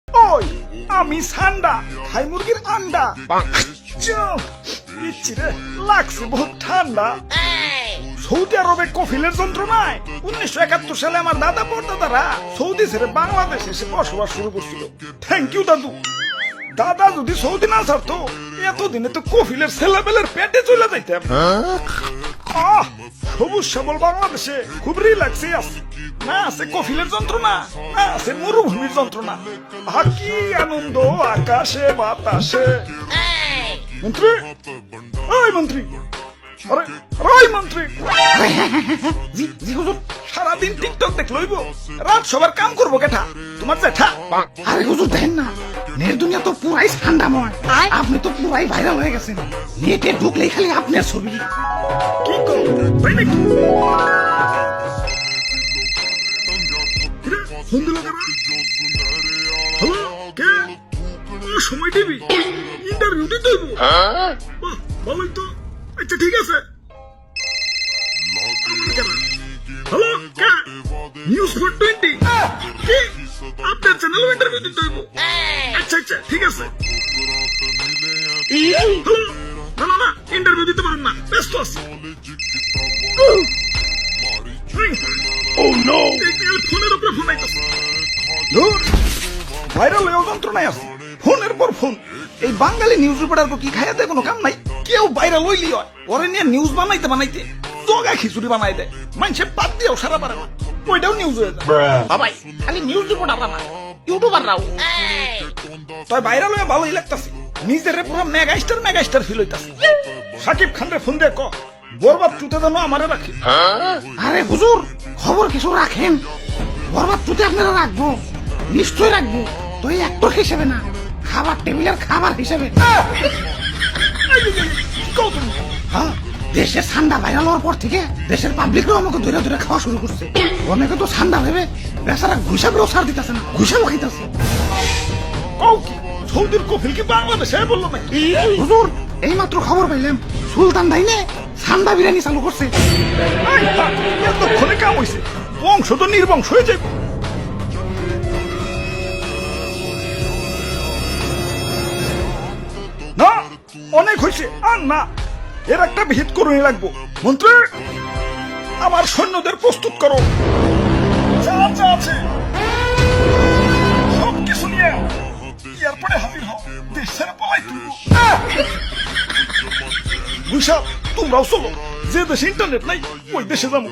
ওই আমি সান্ডা খাই মুরগির আন্ডা। ইচ্ছিরে লাগছে বহুত ঠান্ডা। সৌদি আরবে কফিলের যন্ত্রণায় 1971 সালে আমার দাদা পরদাদারা সৌদি ছেড়ে বাংলাদেশে এসে বসবাস শুরু করছিল। থ্যাংক ইউ দাদু। দাদা যদি সৌদি না ছাড়তো এতদিনে তো কফিলের ছেলেবেলের পেটে চলে যাইতাম। সবুজ শ্যামল বাংলাদেশে খুব রিল্যাক্সে আছে। না আছে কফিলের যন্ত্রণা, না আছে মরুভূমির যন্ত্রণা। কি আনন্দ আকাশে বাতাসে। মন্ত্রী, ওই মন্ত্রী, আরে ওই মন্ত্রী, সারাদিন টিকটক দেখ লইব, রাত সবার কাম করবো কেঠা? তোমার জেঠা? আরে হুজুর দেখেন না, নেট দুনিয়া তো পুরাই ঠান্ডাময়। আপনি তো পুরাই ভাইরাল হয়ে গেছেন। নেটে ঢুকলেই খালি আপনার ছবি। কি করবো তাই নাকি? ফোন দিল কেন? হ্যালো, কে? সময় দিবি, ইন্টারভিউ দিতে হইব। ভালোই তো। আচ্ছা ঠিক আছে। হ্যালো, কে? নিউজ 420 কি? আপনার চ্যানেল ইন্টারভিউ দিতে হইব। আচ্ছা আচ্ছা ঠিক আছে। হ্যালো, না না না, ইন্টারভিউ দিতে পারেন না, ব্যস্ত আছি। ফোনের উপরে ফোন আইতেছে। ভাইরাল হয়ে যন্ত্রণায় আছে, ফোনের পর ফোন। এই বাঙালি নিউজ রিপোর্টার কি খাইয়াতে কোনো কাম নাই? কেউ ভাইরাল হইলি হয়, পরে নিয়ে নিউজ বানাইতে বানাইতে জগা খিচুড়ি বানাই দেয়। মানুষের বাদ দিয়েও সারা পারে না, ওইটাও নিউজ হয়ে যায়। বাবাই খালি নিউজ রিপোর্টার না, ইউটিউবাররাও। তাই ভাইরাল হয়ে ভালোই লাগতাছে। নিজের পুরো মেগাস্টার ফিল হইতাছে। সাকিব খানরে ফোন দিয়ে ক বরবাদ চুতে যেন আমারে রাখি। আরে হুজুর, খবর কিছু রাখেন। বরবাদ চুতে আপনারা রাখবো, নিশ্চয় রাখবো। তো এই অ্যাক্টর হিসেবে না, খাবার টেবিলের খাবার হিসেবে। হ্যাঁ, দেশে ঠান্ডা ভাইরাল হওয়ার পর থেকে দেশের পাবলিকরাও আমাকে ধরে ধরে খাওয়া শুরু করছে। অনেকে তো ঠান্ডা ভেবে বেচারা ঘুষাবেও ছাড় দিতেছে না, ঘুষাও খাইতেছে। সৌদির কফিল কি বাংলাদেশে বললো নাকি? হুজুর, এই মাত্র খবর পাইলাম সুলতান ডাইনে ঠান্ডা বিরিয়ানি চালু করছে। এতক্ষণে কাম হয়েছে, বংশ তো নির্বংশ হয়ে যাবে। না, অনেক হয়েছে, আর না, এর একটা ভিত করে লাগবো। মন্ত্রী, আমার সৈন্যদের প্রস্তুত করো, যা যা আছে সব কিছু নিয়ে এয়ারপোর্টে হাজির হও। দেশ ছেড়ে পলাই তুলব। তোমরাও চলো, যে দেশে ইন্টারনেট নাই ওই দেশে যাবো।